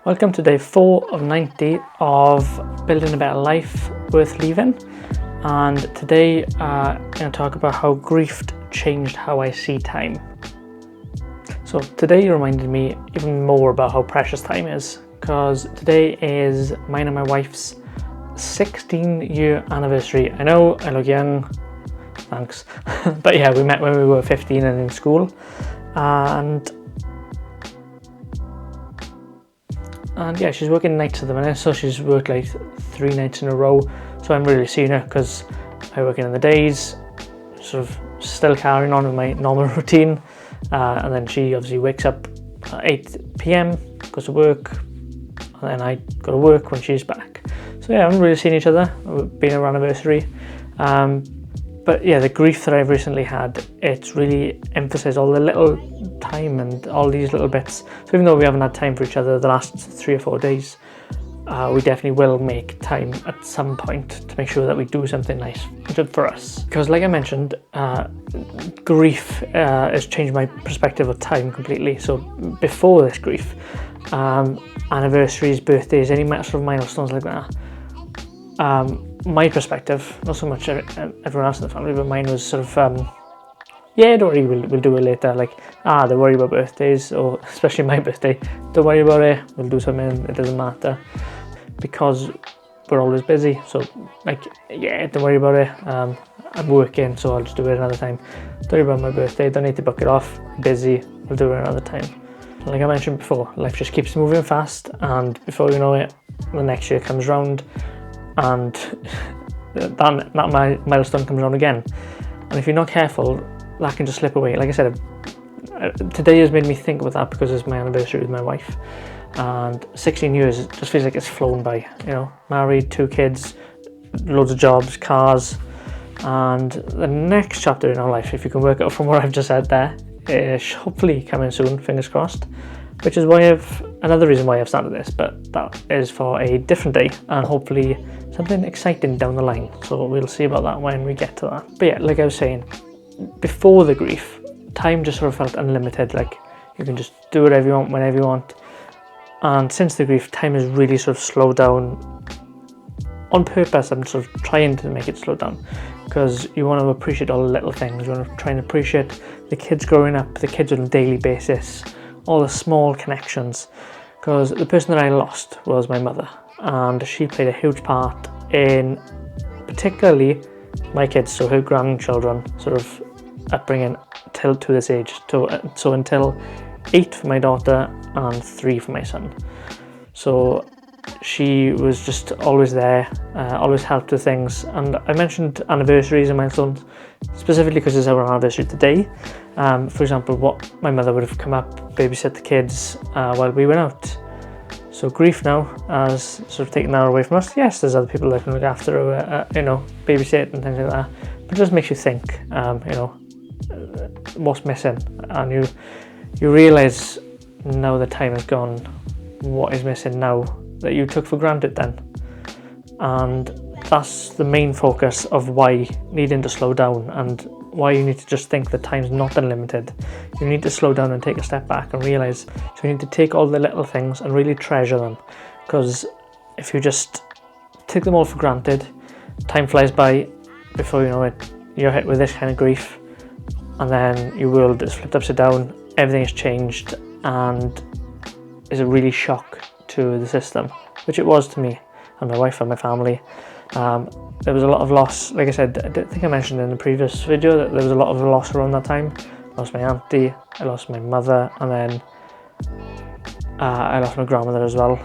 Welcome to day 4 of 90 of Building a Better Life Worth Leaving, and today I'm going to talk about how grief changed how I see time. So today you reminded me even more about how precious time is, because today is mine and my wife's 16-year anniversary. I know I look young, thanks, but yeah, we met when we were 15 and in school, and yeah, she's working nights at the minute, so she's worked like 3 nights in a row, so I'm really seeing her because I work in the days, sort of still carrying on with my normal routine, and then she obviously wakes up at 8 p.m, goes to work, and then I go to work when she's back. So yeah, I haven't really seen each other. It's been our anniversary, but yeah, the grief that I've recently had, it's really emphasised all the little time and all these little bits. So even though we haven't had time for each other the last 3 or 4 days, we definitely will make time at some point to make sure that we do something nice for us. Because like I mentioned, grief has changed my perspective of time completely. So before this grief, anniversaries, birthdays, any sort of milestones like that, my perspective, not so much everyone else in the family, but mine was sort of, yeah, don't worry, we'll do it later. Like, don't worry about birthdays, or especially my birthday, don't worry about it, we'll do something, it doesn't matter. Because we're always busy, so like, yeah, don't worry about it, I'm working, so I'll just do it another time. Don't worry about my birthday, don't need to book it off, I'm busy, we'll do it another time. Like I mentioned before, life just keeps moving fast, and before you know it, the next year comes round, and that milestone comes around again. And if you're not careful, that can just slip away. Like I said, today has made me think about that because it's my anniversary with my wife, and 16 years, it just feels like it's flown by, you know, married, 2 kids, loads of jobs, cars, and the next chapter in our life, if you can work out from what I've just said there, is hopefully coming soon, fingers crossed, which is why another reason why I've started this, but that is for a different day and hopefully something exciting down the line, so we'll see about that when we get to that. But yeah, like I was saying, before the grief, time just sort of felt unlimited, like you can just do whatever you want, whenever you want. And since the grief, time has really sort of slowed down on purpose. I'm sort of trying to make it slow down because you want to appreciate all the little things. You want to try and appreciate the kids growing up, the kids on a daily basis, all the small connections, because the person that I lost was my mother, and she played a huge part in particularly my kids, so her grandchildren, sort of upbringing till to this age, so until 8 for my daughter and 3 for my son. So she was just always there, always helped with things. And I mentioned anniversaries and milestones specifically because it's our anniversary today. For example, what my mother would have come up, babysit the kids while we went out. So grief now has sort of taken that away from us. Yes, there's other people that can look after her, you know, babysit and things like that, but it just makes you think, you know, what's missing, and you realise now the time has gone, what is missing now that you took for granted then. And that's the main focus of why needing to slow down, and why you need to just think that time's not unlimited. You need to slow down and take a step back and realise, so you need to take all the little things and really treasure them, because if you just take them all for granted, time flies by. Before you know it, you're hit with this kind of grief, and then your world is flipped upside down, everything has changed, and is a really shock to the system, which it was to me and my wife and my family. There was a lot of loss. Like I said, I think I mentioned in the previous video that there was a lot of loss around that time. I lost my auntie, I lost my mother, and then I lost my grandmother as well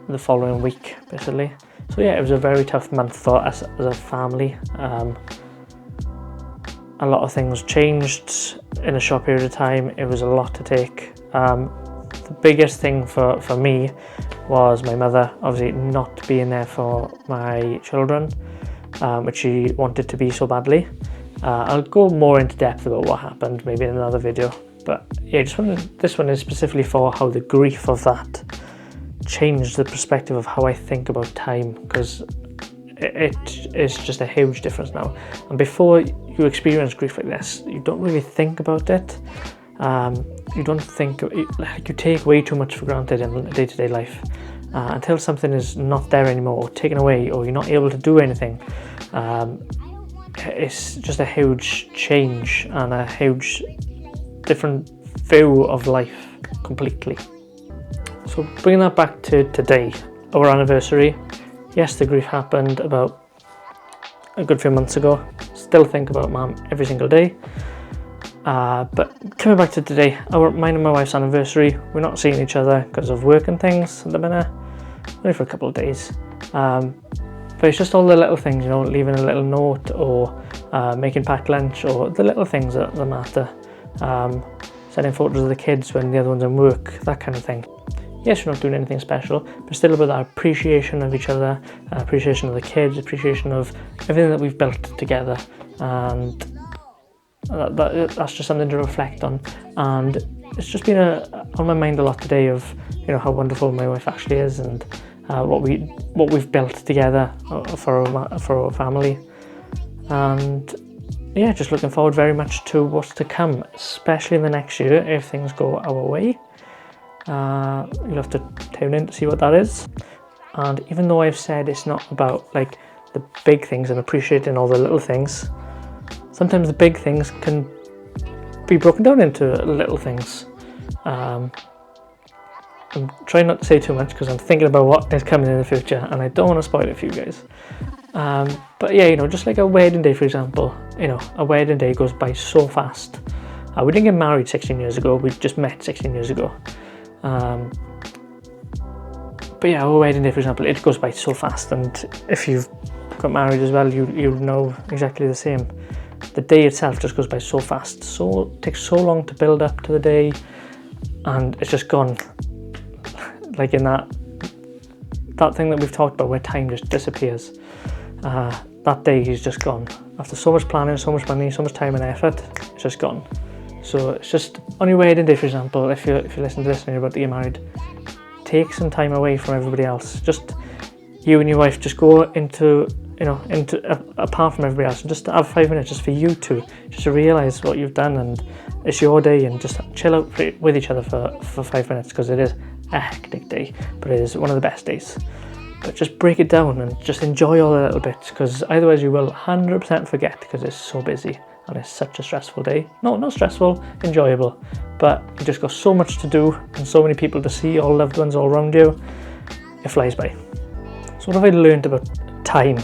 the following week, basically. So yeah, it was a very tough month for us as a family. A lot of things changed in a short period of time. It was a lot to take. The biggest thing for me was my mother obviously not being there for my children, which she wanted to be so badly. I'll go more into depth about what happened maybe in another video, but yeah, this one is specifically for how the grief of that changed the perspective of how I think about time, because it is just a huge difference now. And before you experience grief like this, you don't really think about it. You don't think, like, you take way too much for granted in day-to-day life. Until something is not there anymore, or taken away, or you're not able to do anything, it's just a huge change and a huge different view of life completely. So bringing that back to today, our anniversary. Yes, the grief happened about a good few months ago. Still think about Mum every single day. But coming back to today, mine and my wife's anniversary. We're not seeing each other because of work and things at the minute, only for a couple of days. But it's just all the little things, you know, leaving a little note, or making packed lunch, or the little things that matter. Sending photos of the kids when the other one's in work, that kind of thing. Yes, we're not doing anything special, but still about that appreciation of each other, appreciation of the kids, appreciation of everything that we've built together, and that's just something to reflect on. And it's just been on my mind a lot today of, you know, how wonderful my wife actually is, and what we've built together for our family. And yeah, just looking forward very much to what's to come, especially in the next year if things go our way. You'll have to tune in to see what that is. And even though I've said it's not about like the big things and appreciating all the little things, sometimes the big things can be broken down into little things. I'm trying not to say too much because I'm thinking about what is coming in the future and I don't want to spoil it for you guys. But yeah, you know, just like a wedding day, for example, you know, a wedding day goes by so fast. We didn't get married 16 years ago, we just met 16 years ago. But yeah, our wedding day, for example, it goes by so fast, and if you've got married as well, you know exactly the same. The day itself just goes by so fast, so it takes so long to build up to the day, and it's just gone. Like in that thing that we've talked about where time just disappears. That day is just gone. After so much planning, so much money, so much time and effort, it's just gone. So it's just on your wedding day, for example, if you listen to this and you're about to get married, take some time away from everybody else. Just you and your wife, just go into apart from everybody else, and just have 5 minutes just for you two, just to realise what you've done, and it's your day, and just chill out with each other for 5 minutes, because it is a hectic day, but it is one of the best days. But just break it down and just enjoy all the little bits, because otherwise you will 100% forget, because it's so busy and it's such a stressful day. No, not stressful, enjoyable, but you just got so much to do and so many people to see, all loved ones all around you. It flies by. So what have I learned about time?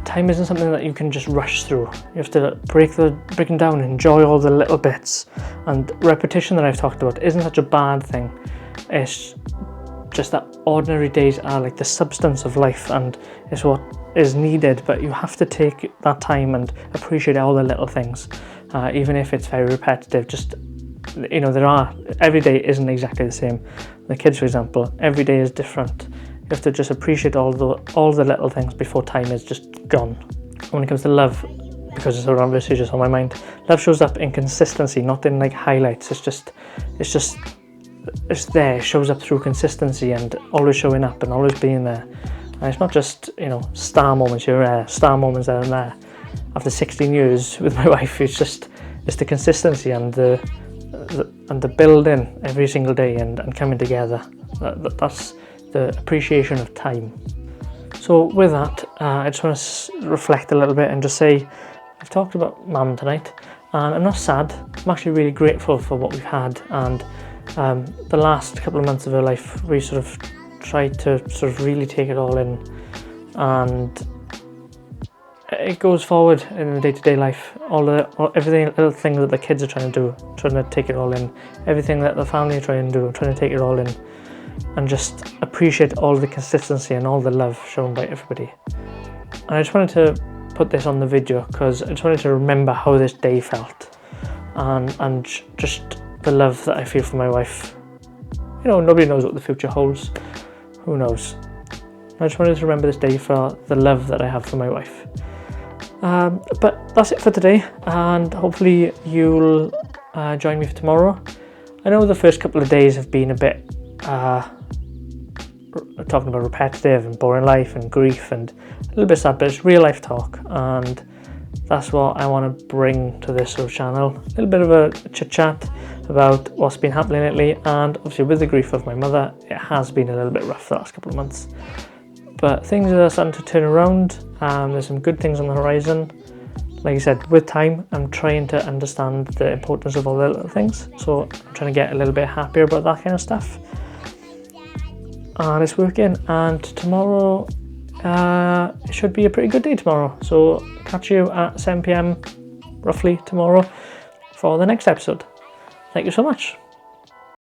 Time isn't something that you can just rush through. You have to break them down and enjoy all the little bits. And repetition that I've talked about isn't such a bad thing. It's just that ordinary days are like the substance of life, and it's what is needed, but you have to take that time and appreciate all the little things, even if it's very repetitive. Just, you know, every day isn't exactly the same. The kids, for example, every day is different. You have to just appreciate all the little things before time is just gone. When it comes to love, because it's around this, just on my mind, love shows up in consistency, not in like highlights. It's there, it shows up through consistency and always showing up and always being there. And it's not just, you know, star moments here and there, star moments there and there. After 16 years with my wife, it's the consistency and the building every single day and coming together. That's the appreciation of time. So with that, I just want to reflect a little bit and just say, I've talked about Mum tonight, and I'm not sad. I'm actually really grateful for what we've had, and the last couple of months of her life, we sort of tried to sort of really take it all in, and it goes forward in the day-to-day life. Everything, little things that the kids are trying to take it all in, everything that the family are trying to do, trying to take it all in, and just appreciate all the consistency and all the love shown by everybody. And I just wanted to put this on the video because I just wanted to remember how this day felt, and just the love that I feel for my wife. You know, nobody knows what the future holds. Who knows? I just wanted to remember this day for the love that I have for my wife. But that's it for today, and hopefully you'll join me for tomorrow. I know the first couple of days have been a bit talking about repetitive and boring life and grief and a little bit sad, but it's real life talk, and that's what I want to bring to this sort of channel. A little bit of a chit chat about what's been happening lately, and obviously with the grief of my mother, it has been a little bit rough the last couple of months. But things are starting to turn around. There's some good things on the horizon. Like I said, with time, I'm trying to understand the importance of all the little things. So I'm trying to get a little bit happier about that kind of stuff. And it's working. And tomorrow, it should be a pretty good day tomorrow. So catch you at 7 PM roughly tomorrow for the next episode. Thank you so much.